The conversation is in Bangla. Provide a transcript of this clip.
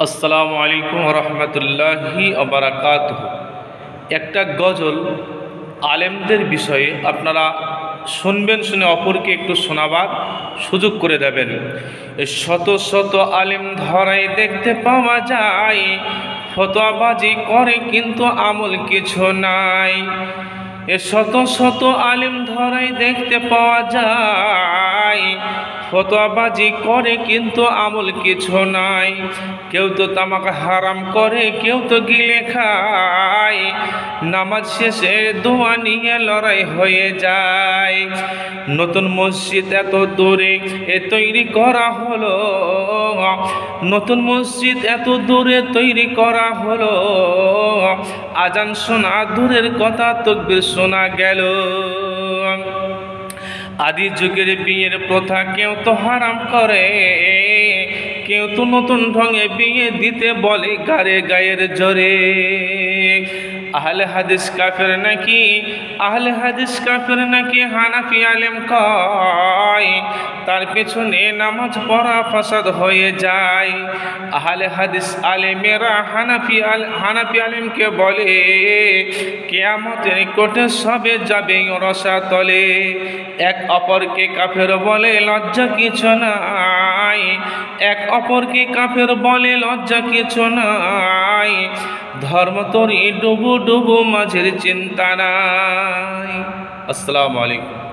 আসসালামু আলাইকুম রহমতুল্লাহি ওবারাকাতুহু। একটা গজল আলেমদের বিষয়ে আপনারা শুনবেন, শুনে অপরকে একটু শোনাবার সুযোগ করে দেবেন। শত শত আলেম ধরাই দেখতে পাওয়া যায়, ফতোয়াবাজি করে কিন্তু আমল কিছু নাই। শত শত আলেম ধরাই দেখতে পাওয়া যায়, ফতোয়াবাজি করে কিন্তু আমল কিছু নাই। কেউ তো তামাক হারাম করে, কেউ তো গিলে খায়, নামাজ শেষে দোয়া নিয়ে লড়াই হয়ে যায়। নতুন মসজিদ এত দূরে তৈরি করা হলো, নতুন মসজিদ এত দূরে তৈরি করা হলো, আজান শোনা দূরের কথা, তাকবীর শোনা গেল। আদি যুগের বিয়ের প্রথা কেউ তো হারাম করে, কেউ তো নতুন ঢঙে বিয়ে দিতে বলে গারে গায়ের জোরে। আহলে হাদিস কাফের নাকি, আহলে হাদিস কাফের নাকি হানাফি আলেম কয়, তার পেছনে নামাজ পড়া ফাসাদ হয়ে যায়। আহলে হাদিস আলেমেরা হানাফি আলেমকে বলে, কিয়ামতের কোটে সবে যাবে রসাতলে। এক অপরকে কাফের বলে, লজ্জা কিছু নাই, এক অপরকে কাফের বলে, লজ্জা কিছু নাই। ধর্ম তরি ডুবু ডুবু মাঝের চিন্তা নাই। আসসালামু আলাইকুম।